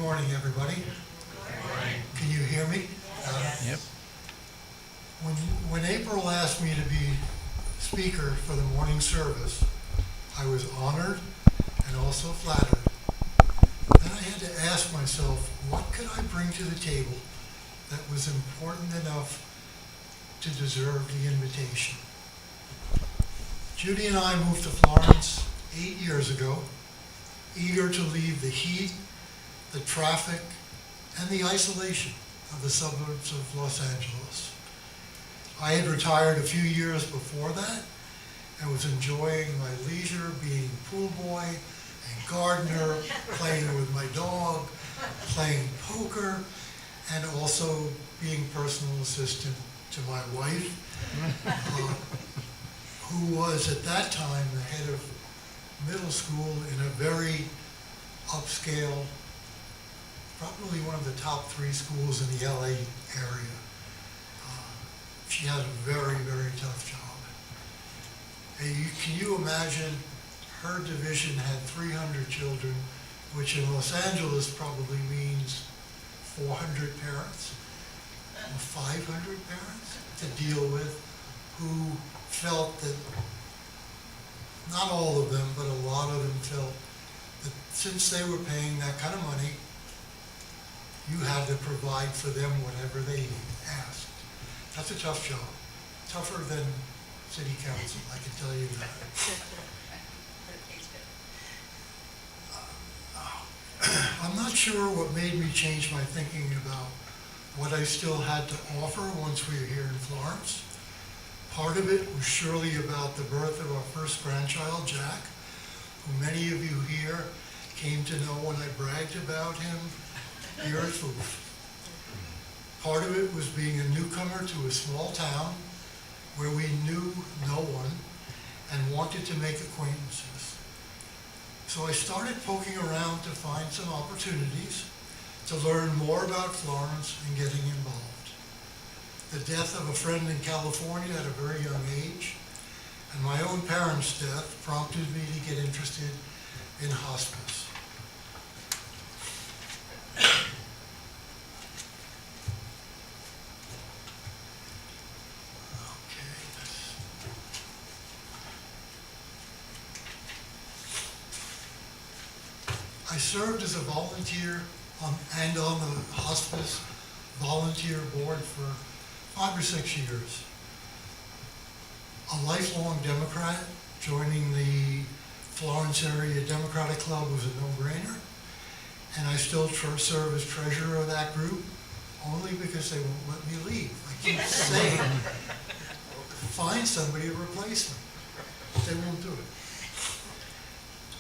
morning, everybody. Good morning. Can you hear me? Yep. When April asked me to be speaker for the morning service, I was honored and also flattered. Then I had to ask myself, what could I bring to the table that was important enough to deserve the invitation? Judy and I moved to Florence 8 years ago, eager to leave the heat, the traffic, and the isolation of the suburbs of Los Angeles. I had retired a few years before that and was enjoying my leisure being pool boy and gardener, playing with my dog, playing poker, and also being personal assistant to my wife, who was at that time the head of middle school in a very upscale, probably one of the top 3 schools in the LA area. She had a very, very tough job. Can you imagine, her division had 300 children, which in Los Angeles probably means 400 parents or 500 parents to deal with, who felt that, not all of them, but a lot of them felt that since they were paying that kind of money, you had to provide for them whatever they asked. That's a tough job. Tougher than city council, I can tell you that. I'm not sure what made me change my thinking about what I still had to offer once we were here in Florence. Part of it was surely about the birth of our first grandchild, Jack, who many of you here came to know when I bragged about him here at FUUF. Part of it was being a newcomer to a small town where we knew no one and wanted to make acquaintances. So I started poking around to find some opportunities to learn more about Florence and getting involved. The death of a friend in California at a very young age, and my own parents' death prompted me to get interested in hospice. I served as a volunteer and on the hospice volunteer board for 5 or 6 years. A lifelong Democrat, joining the Florence Area Democratic Club was a no-brainer, and I still serve as treasurer of that group only because they won't let me leave. I keep saying, find somebody to replace me. They won't do it.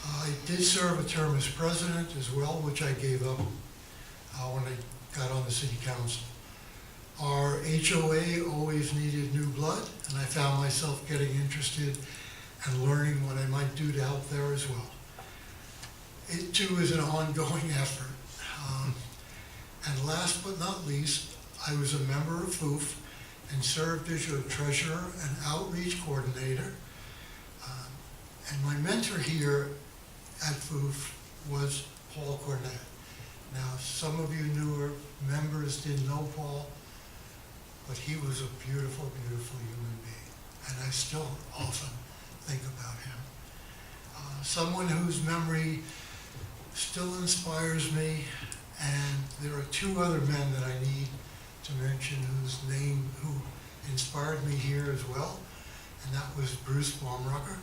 I did serve a term as president as well, which I gave up when I got on the city council. Our HOA always needed new blood, and I found myself getting interested and learning what I might do to help there as well. It too is an ongoing effort. And last but not least, I was a member of FUUF and served as your treasurer and outreach coordinator. And my mentor here at FUUF was Paul Cornett. Now, some of you newer members didn't know Paul, but he was a beautiful, beautiful human being, and I still often think about him. Someone whose memory still inspires me, and there are 2 other men that I need to mention who inspired me here as well, and that was Bruce Baumrucker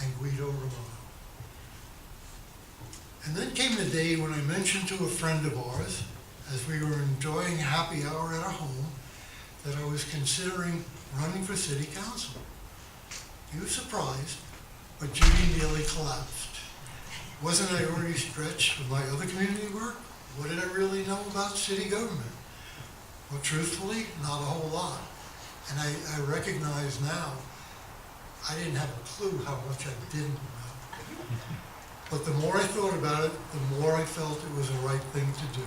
and Guido Romano. And then came the day when I mentioned to a friend of ours, as we were enjoying happy hour at our home, that I was considering running for city council. He was surprised, but Judy nearly collapsed. Wasn't I already stretched with my other community work? What did I really know about city government? Well, truthfully, not a whole lot. And I recognize now, I didn't have a clue how much I didn't know. But the more I thought about it, the more I felt it was the right thing to do.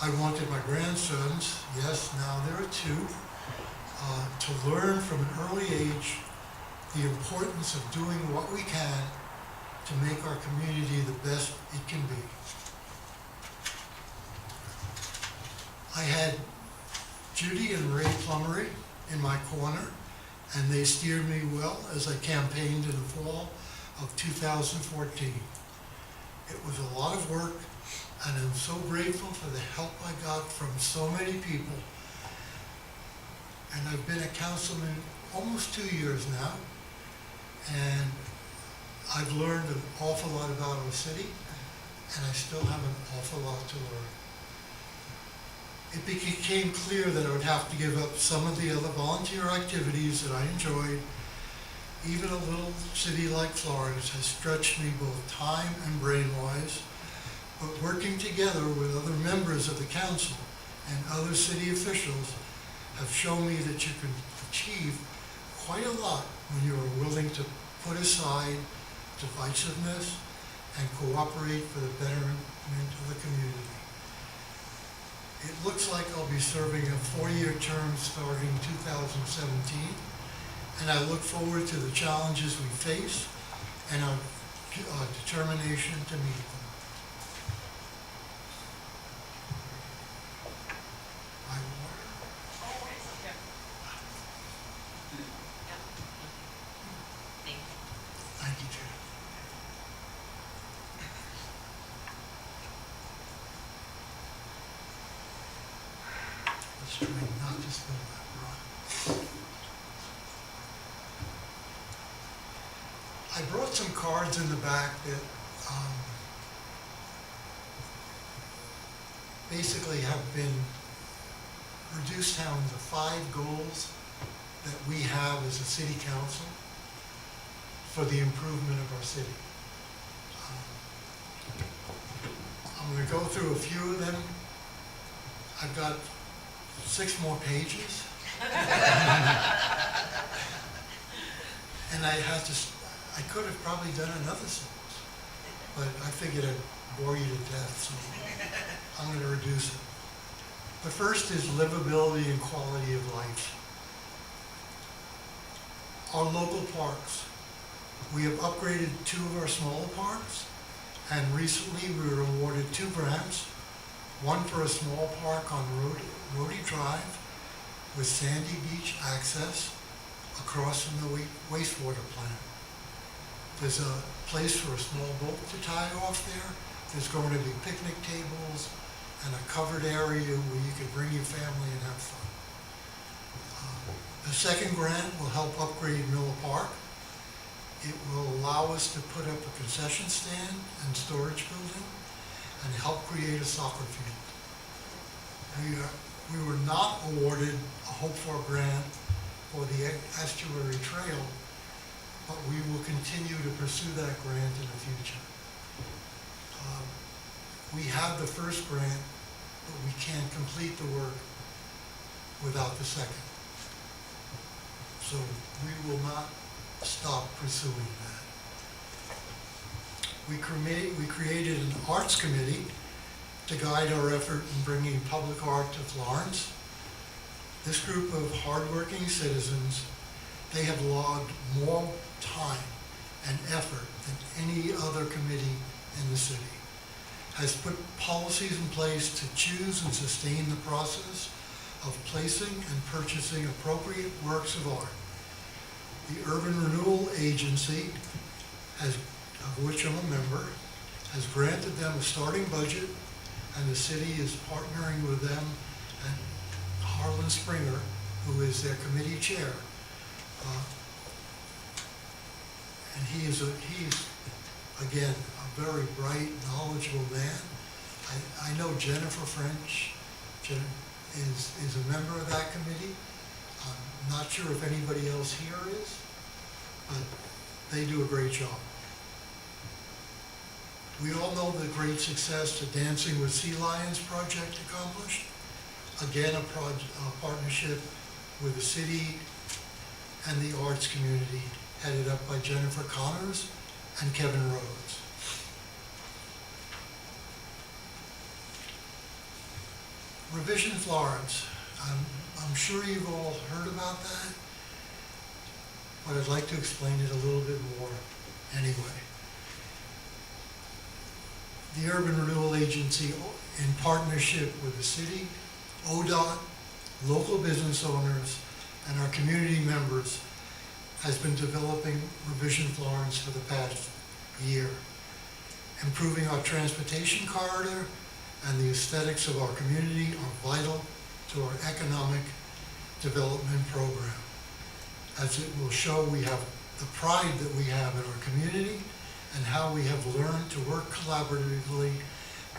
I wanted my grandsons, yes, now there are 2, to learn from an early age the importance of doing what we can to make our community the best it can be. I had Judy and Ray Plummery in my corner, and they steered me well as I campaigned in the fall of 2014. It was a lot of work, and I'm so grateful for the help I got from so many people. And I've been a councilman almost 2 years now, and I've learned an awful lot about our city, and I still have an awful lot to learn. It became clear that I would have to give up some of the other volunteer activities that I enjoyed. Even a little city like Florence has stretched me both time and brain-wise, but working together with other members of the council and other city officials have shown me that you can achieve quite a lot when you are willing to put aside divisiveness and cooperate for the betterment of the community. It looks like I'll be serving a 4-year term starting 2017, and I look forward to the challenges we face and our determination to meet them. My water. Oh, it's okay. Thank you. Thank you, Judy. Let's try not to spill that broth. I brought some cards in the back that basically have been reduced down to 5 goals that we have as a city council for the improvement of our city. I'm going to go through a few of them. I've got 6 more pages. And I could have probably done another 6, but I figured I'd bore you to death, so I'm going to reduce it. The first is livability and quality of life. Our local parks. We have upgraded 2 of our smaller parks, and recently we were awarded 2 grants. One for a small park on Rhodey Drive with sandy beach access across from the wastewater plant. There's a place for a small boat to tie off there. There's going to be picnic tables and a covered area where you can bring your family and have fun. The second grant will help upgrade Miller Park. It will allow us to put up a concession stand and storage building and help create a soccer field. We were not awarded a Hope For grant for the estuary trail, but we will continue to pursue that grant in the future. We have the first grant, but we can't complete the work without the second. So we will not stop pursuing that. We created an arts committee to guide our effort in bringing public art to Florence. This group of hardworking citizens, they have logged more time and effort than any other committee in the city, has put policies in place to choose and sustain the process of placing and purchasing appropriate works of art. The Urban Renewal Agency, of which I'm a member, has granted them a starting budget, and the city is partnering with them and Harlan Springer, who is their committee chair. And he is again, a very bright, knowledgeable man. I know Jennifer French is a member of that committee. I'm not sure if anybody else here is, but they do a great job. We all know the great success the Dancing with Sea Lions project accomplished. Again, a partnership with the city and the arts community, headed up by Jennifer Connors and Kevin Rhodes. Revision Florence. I'm sure you've all heard about that, but I'd like to explain it a little bit more anyway. The Urban Renewal Agency, in partnership with the city, ODOT, local business owners, and our community members has been developing Revision Florence for the past year. Improving our transportation corridor and the aesthetics of our community are vital to our economic development program, as it will show we have the pride that we have in our community and how we have learned to work collaboratively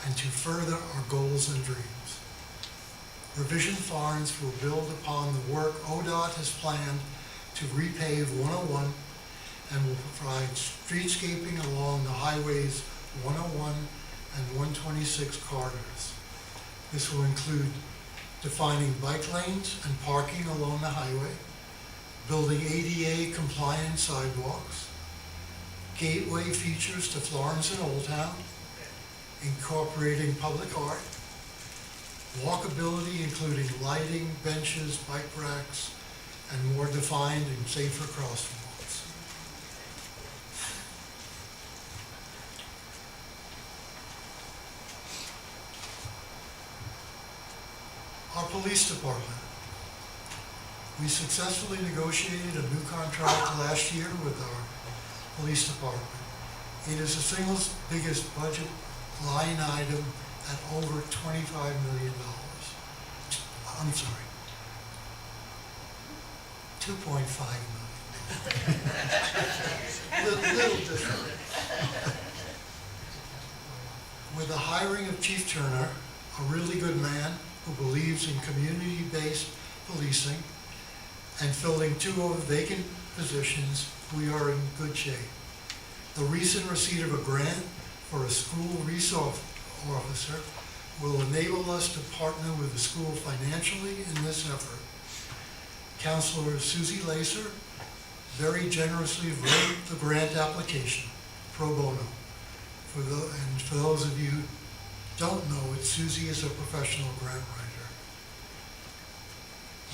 and to further our goals and dreams. Revision Florence will build upon the work ODOT has planned to repave 101 and will provide streetscaping along the highways 101 and 126 corridors. This will include defining bike lanes and parking along the highway, building ADA compliant sidewalks, gateway features to Florence and Old Town, incorporating public art, walkability including lighting, benches, bike racks, and more defined and safer crosswalks. Our police department. We successfully negotiated a new contract last year with our police department. It is the single biggest budget line item at over $25 million. I'm sorry, $2.5 million. Little different. With the hiring of Chief Turner, a really good man who believes in community-based policing, and filling 2 vacant positions, we are in good shape. The recent receipt of a grant for a school resource officer will enable us to partner with the school financially in this effort. Counselor Susie Lacer very generously wrote the grant application pro bono. And for those of you who don't know it, Susie is a professional grant writer.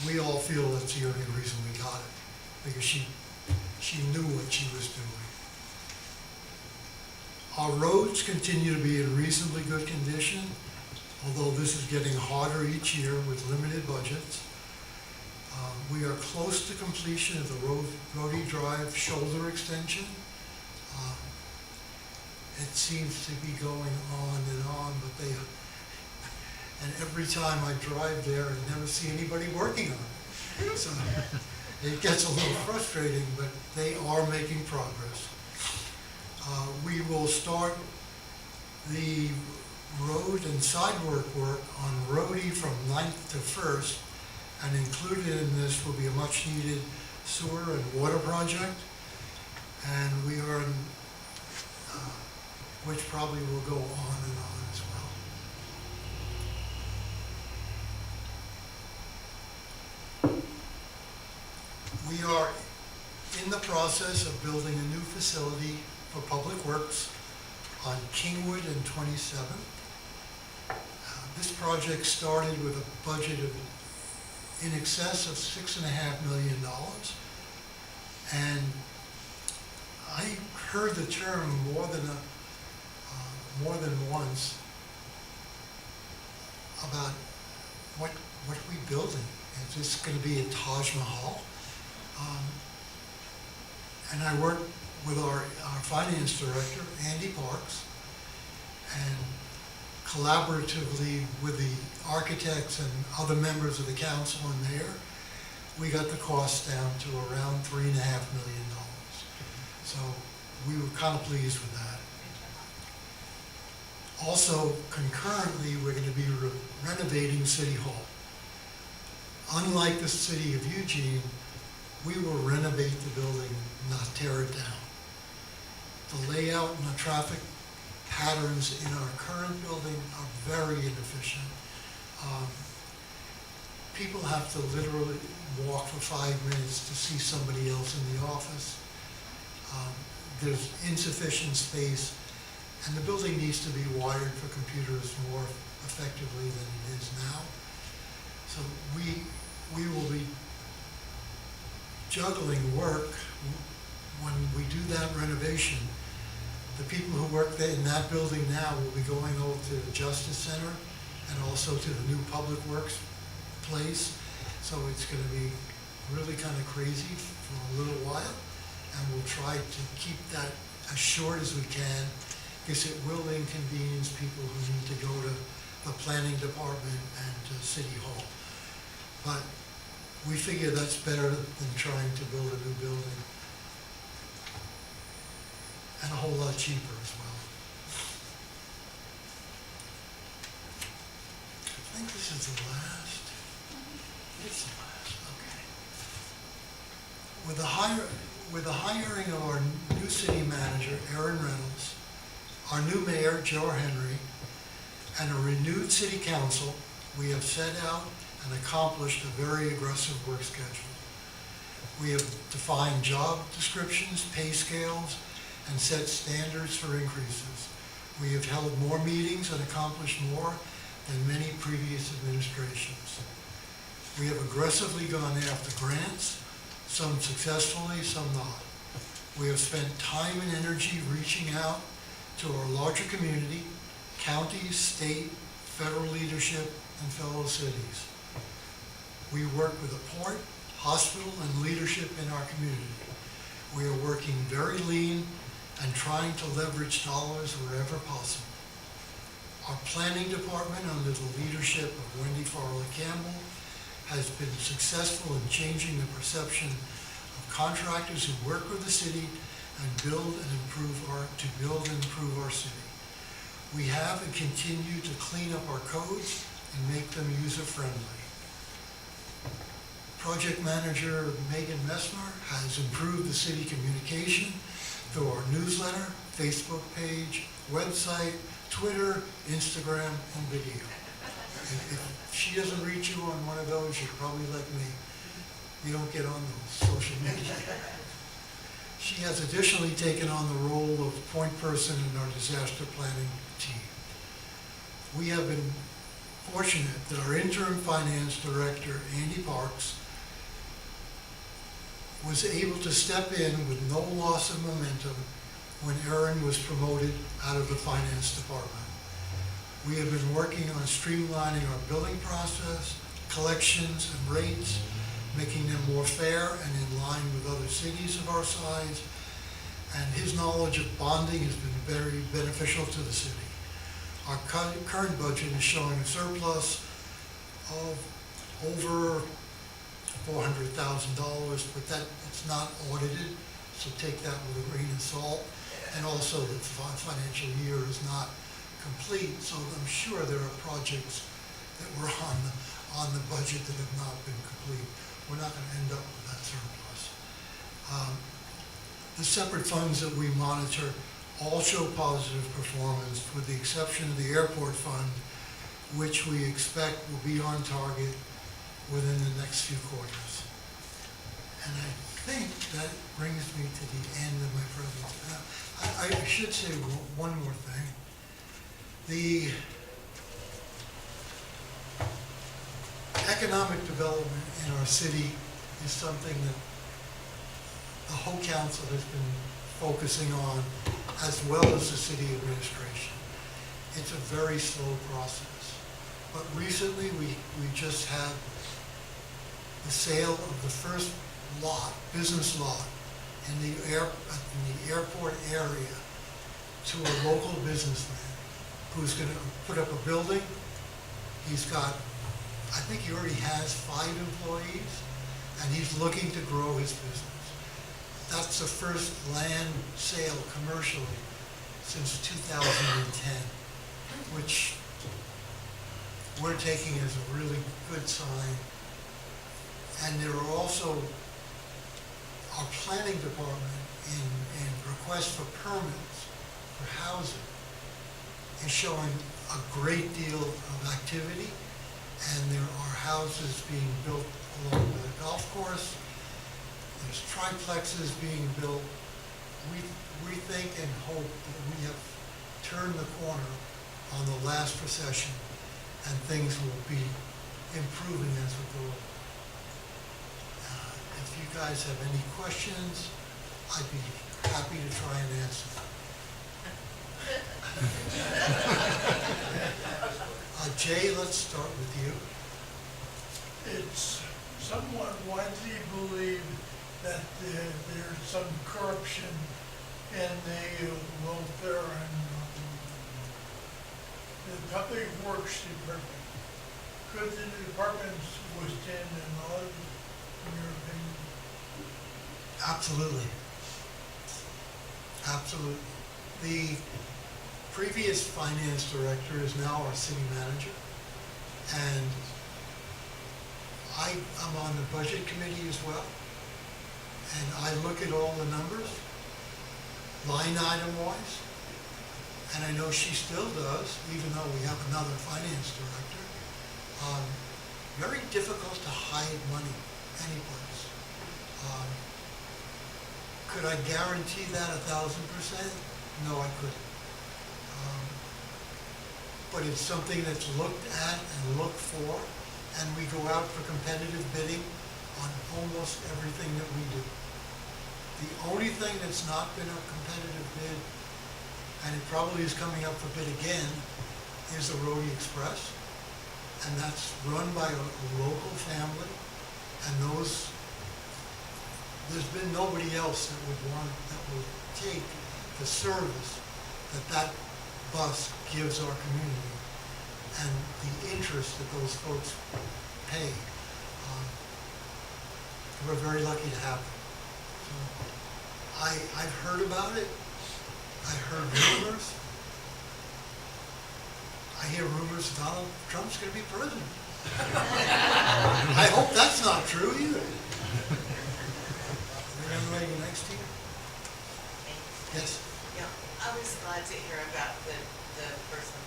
We all feel that's the only reason we got it, because she knew what she was doing. Our roads continue to be in reasonably good condition, although this is getting harder each year with limited budgets. We are close to completion of the Rhodey Drive shoulder extension. It seems to be going on, but and every time I drive there, I never see anybody working on it. So it gets a little frustrating, but they are making progress. We will start the road and sidewalk work on Rhodey from 9th to 1st, and included in this will be a much needed sewer and water project, and we are in, which probably will go on and on as well. We are in the process of building a new facility for Public Works on Kingwood and 27. This project started with a budget of in excess of $6.5 million. And I heard the term more than once about what are we building? Is this going to be a Taj Mahal? And I worked with our finance director, Andy Parks, and collaboratively with the architects and other members of the council and mayor, we got the cost down to around $3.5 million. So we were kind of pleased with that. Also, concurrently, we're going to be renovating City Hall. Unlike the city of Eugene, we will renovate the building, not tear it down. The layout and the traffic patterns in our current building are very inefficient. People have to literally walk for 5 minutes to see somebody else in the office. There's insufficient space, and the building needs to be wired for computers more effectively than it is now. So we will be juggling work when we do that renovation. The people who work there in that building now will be going over to the Justice Center and also to the new Public Works place. So it's going to be really kind of crazy for a little while. And we'll try to keep that as short as we can, because it will inconvenience people who need to go to the planning department and to City Hall. But we figure that's better than trying to build a new building. And a whole lot cheaper as well. I think this is the last. It's the last, okay. With the hiring of our new city manager, Aaron Reynolds, our new mayor, Joe Henry, and a renewed city council, we have set out and accomplished a very aggressive work schedule. We have defined job descriptions, pay scales, and set standards for increases. We have held more meetings and accomplished more than many previous administrations. We have aggressively gone after grants, some successfully, some not. We have spent time and energy reaching out to our larger community, counties, state, federal leadership, and fellow cities. We work with the port, hospital, and leadership in our community. We are working very lean and trying to leverage dollars wherever possible. Our planning department, under the leadership of Wendy Farley Campbell, has been successful in changing the perception of contractors who work with the city and build and improve our city. We have and continue to clean up our codes and make them user-friendly. Project manager Megan Messmer has improved the city communication through our newsletter, Facebook page, website, Twitter, Instagram, and video. If she doesn't reach you on one of those, you're probably like me. You don't get on those social media. She has additionally taken on the role of point person in our disaster planning team. We have been fortunate that our interim finance director, Andy Parks, was able to step in with no loss of momentum when Aaron was promoted out of the finance department. We have been working on streamlining our billing process, collections, and rates, making them more fair and in line with other cities of our size. And his knowledge of bonding has been very beneficial to the city. Our current budget is showing a surplus of over $400,000, but it's not audited, so take that with a grain of salt. And also the financial year is not complete, so I'm sure there are projects that were on the budget that have not been complete. We're not going to end up with that surplus. The separate funds that we monitor all show positive performance, with the exception of the airport fund, which we expect will be on target within the next few quarters. And I think that brings me to the end of my presentation. I should say one more thing. The economic development in our city is something that the whole council has been focusing on, as well as the city administration. It's a very slow process. But recently we just had the sale of the first lot, business lot, in the airport area to a local businessman who's going to put up a building. He's got, I think he already has 5 employees, and he's looking to grow his business. That's the first land sale commercially since 2010, which we're taking as a really good sign. And there are also our planning department in requests for permits for housing is showing a great deal of activity, and there are houses being built along the golf course. There's triplexes being built. We think and hope that we have turned the corner on the last recession, and things will be improving as we go along. If you guys have any questions, I'd be happy to try and answer them. Jay, let's start with you. it's somewhat widely believed that there's some corruption in the welfare and the public works department. Could the departments withstand an audit, in your opinion? Absolutely. Absolutely. The previous finance director is now our city manager, and I'm on the budget committee as well, and I look at all the numbers, line item wise, and I know she still does, even though we have another finance director. Very difficult to hide money anyplace. Could I guarantee that 1,000%? No, I couldn't. But it's something that's looked at and looked for, and we go out for competitive bidding on almost everything that we do. The only thing that's not been a competitive bid, and it probably is coming up for bid again, is the Rhodey Express. And that's run by a local family, and there's been nobody else that would take the service that bus gives our community and the interest that those folks pay. We're very lucky to have them. So I've heard about it. I've heard rumors. I hear rumors Donald Trump's going to be president. I hope that's not true either. Young lady next to you. Yes. Yeah, I was glad to hear about the person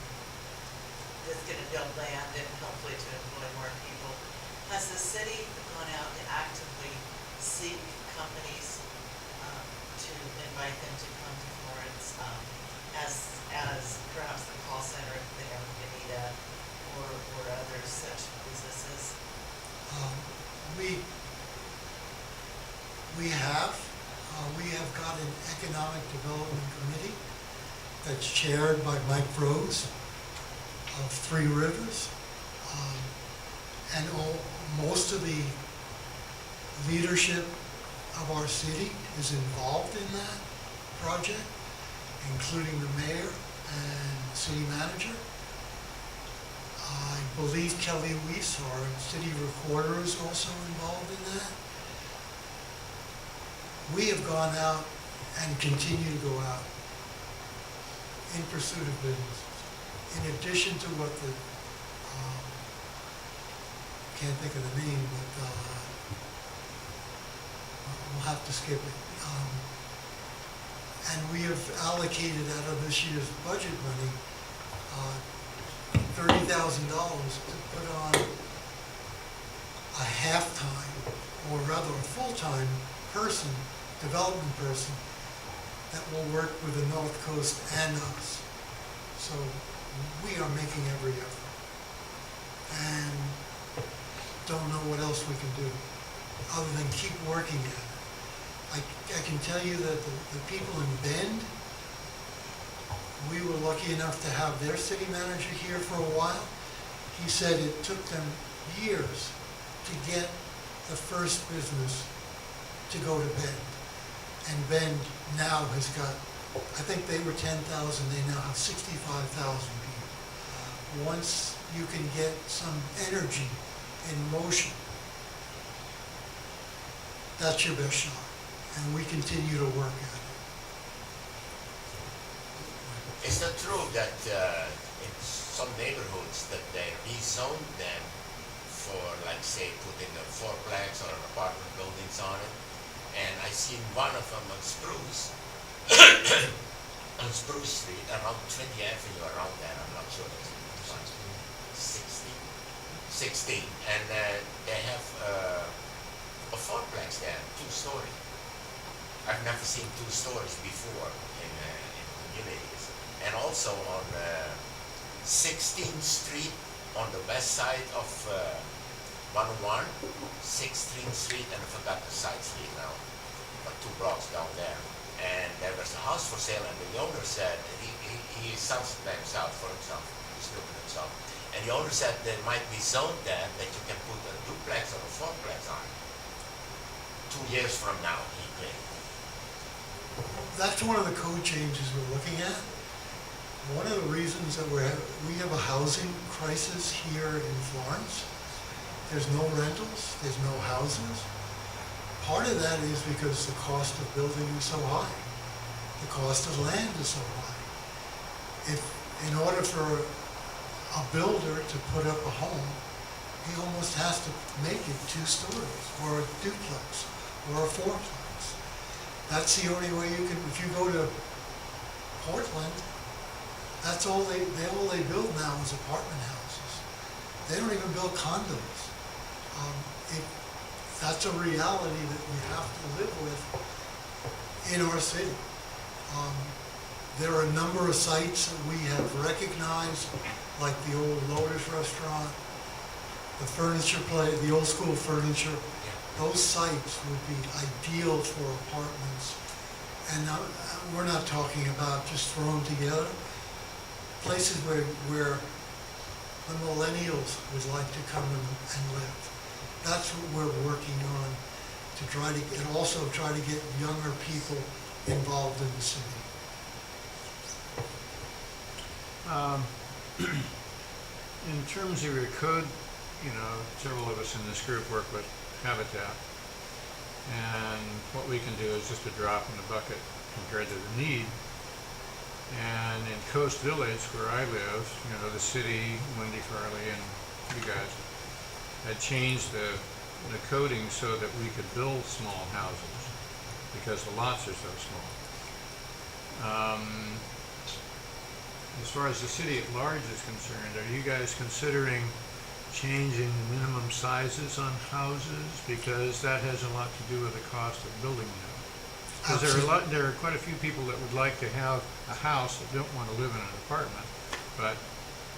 that's going to build land and hopefully to employ more people. Has the city gone out to actively seek companies to invite them to come to Florence as perhaps the call center if they have Anita or other such businesses? We have got an economic development committee that's chaired by Mike Rose of Three Rivers. And most of the leadership of our city is involved in that project, including the mayor and city manager. I believe Kelly Weiss, our city recorder, is also involved in that. We have gone out and continue to go out in pursuit of businesses. In addition to what the, can't think of the name, but we'll have to skip it. And we have allocated out of this year's budget money $30,000 to put on a half-time, or rather a full-time person, development person, that will work with the North Coast and us. So we are making every effort. And don't know what else we can do other than keep working at it. I can tell you that the people in Bend, we were lucky enough to have their city manager here for a while. He said it took them years to get the first business to go to Bend. And Bend now has got, I think they were 10,000, they now have 65,000 people. Once you can get some energy in motion, that's your best shot. And we continue to work at it. Is it true that in some neighborhoods that they rezoned them for, like, say, putting a fourplex or apartment buildings on it? And I seen one of them on Spruce, on Spruce Street, around 20th Avenue, around there, I'm not sure. 16. And they have a fourplex there, 2-story. I've never seen 2 stories before in communities. And also on 16th Street, on the west side of 101, 16th Street, and I forgot the side street now, but 2 blocks down there. And there was a house for sale, and the owner said he sells it by himself, for himself, he's looking himself. And the owner said there might be zoned that you can put a duplex or a fourplex on it. 2 years from now, he claimed. That's one of the code changes we're looking at. One of the reasons that we have a housing crisis here in Florence. There's no rentals, there's no houses. Part of that is because the cost of building is so high. The cost of land is so high. If, in order for a builder to put up a home, he almost has to make it 2 stories, or a duplex, or a fourplex. That's the only way you can, if you go to Portland, that's all they build now is apartment houses. They don't even build condos. That's a reality that we have to live with in our city. There are a number of sites that we have recognized, like the old Lotus restaurant, the furniture place, the old school furniture. Those sites would be ideal for apartments. And we're not talking about just thrown together. Places where the millennials would like to come and live. That's what we're working on to try to, and also try to get younger people involved in the city. In terms of your code, several of us in this group work with Habitat, and what we can do is just a drop in the bucket compared to the need. And in Coast Village, where I live, the city, Wendy Farley, and you guys had changed the coding so that we could build small houses because the lots are so small. As far as the city at large is concerned, are you guys considering changing minimum sizes on houses? Because that has a lot to do with the cost of building them. Because there are quite a few people that would like to have a house that don't want to live in an apartment, but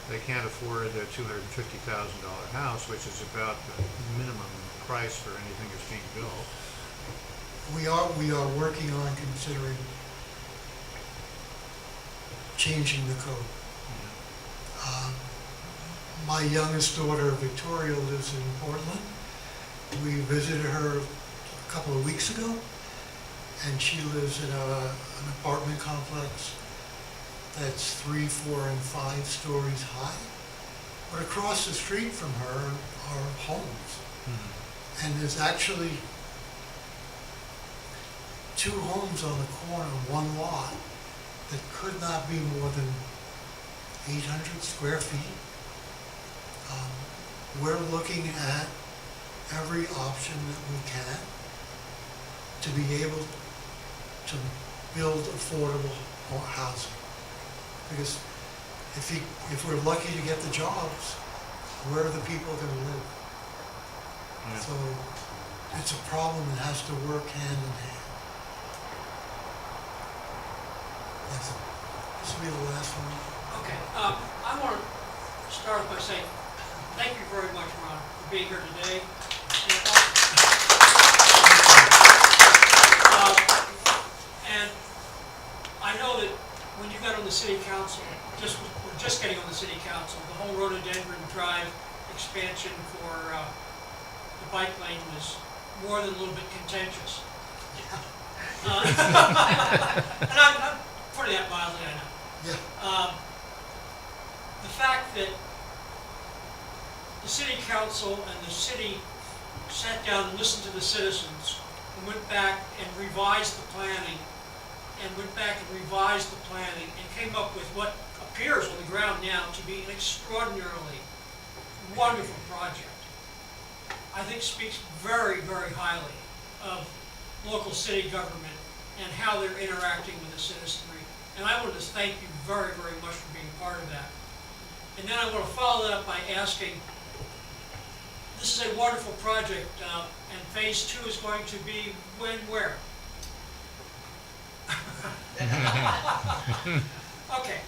they can't afford a $250,000 house, which is about the minimum price for anything that's being built. We are working on considering changing the code. Yeah. My youngest daughter, Victoria, lives in Portland. We visited her a couple of weeks ago, and she lives in an apartment complex that's 3, 4, and 5 stories high. But across the street from her are homes. Mm-hmm. And there's actually 2 homes on the corner, one lot, that could not be more than 800 square feet. We're looking at every option that we can to be able to build affordable housing. Because if we're lucky to get the jobs, where are the people going to live? Yeah. So it's a problem that has to work hand in hand. Yes. This will be the last one. Okay, I want to start by saying thank you very much, Ron, for being here today. And I know that when you got on the city council, we're just getting on the city council, the whole Rhododendron Drive expansion for the bike lane was more than a little bit contentious. And I'm putting that mildly, I know. Yeah. The fact that the city council and the city sat down and listened to the citizens and went back and revised the planning and came up with what appears on the ground now to be an extraordinarily wonderful project, I think speaks very, very highly of local city government and how they're interacting with the citizenry. And I wanted to thank you very, very much for being part of that. And then I want to follow that up by asking, this is a wonderful project, and phase 2 is going to be when, where? Okay.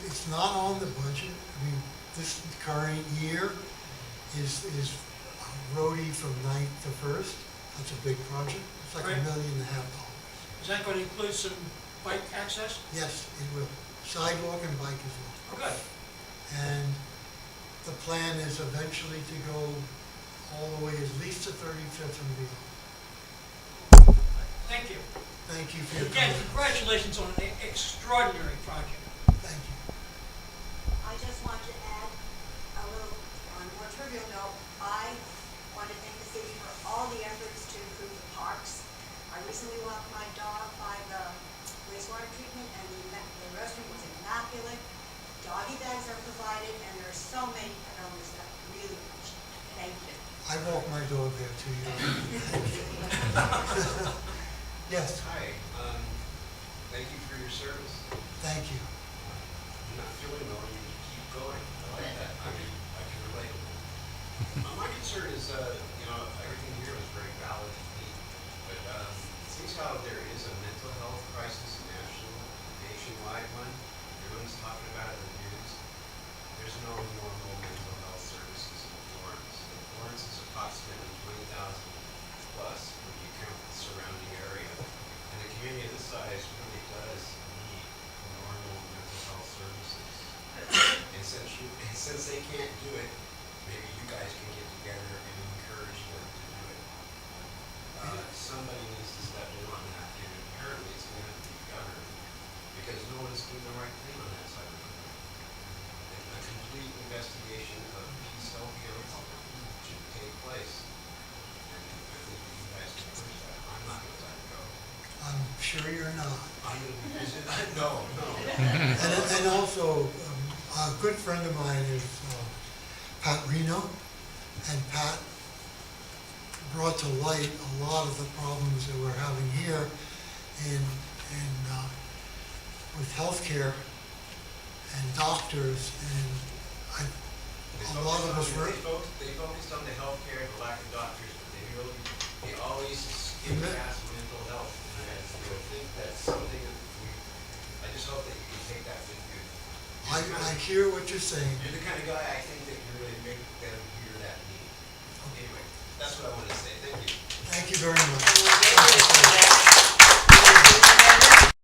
It's not on the budget. I mean, this current year is roadie from 9th to 1st. That's a big project. It's like Right. $1.5 million. Is that going to include some bike access? Yes, it will. Sidewalk and bike as well. Oh, good. And the plan is eventually to go all the way at least to 35th and beyond. Thank you. Thank you for your Again, comments. congratulations on an extraordinary project. Thank you. I just want to add a little, on a more trivial note, I want to thank the city for all the efforts to improve the parks. I recently walked my dog by the wastewater treatment, and the restroom was immaculate. Doggy bags are provided, and there are so many owners that really appreciate it. Thank you. I walk my dog there too. Yes, Hi, thank you for your service. thank you. You're not feeling well, you keep going. I like that. I mean, I can relate. My concern is, everything here is very valid and neat, but it seems how there is a mental health crisis nationwide one. Everyone's talking about it in the news. There's no normal mental health services in Florence. Florence is approximately 20,000 plus when you count the surrounding area. And a community of this size really does need normal mental health services. And since they can't do it, maybe you guys can get together and encourage them to do it. Somebody needs to step in on that, and apparently it's going to have to be governed, because no one's doing the right thing on that side of the country. A complete investigation of Peace Health Care should take place. And I think that you guys can push that. I'm not going to let it go. I'm sure you're not. I'm going to be busy. No. And also, a good friend of mine is Pat Reno, and Pat brought to light a lot of the problems that we're having here with healthcare and doctors, and a lot of us were. They focused on the healthcare, the lack of doctors, but they always skip past mental health. And I think that's something that I just hope that you can take that with you. I hear what you're saying. You're the kind of guy I think that can really make them hear that need. Anyway, that's what I wanted to say. Thank you. Thank you very much.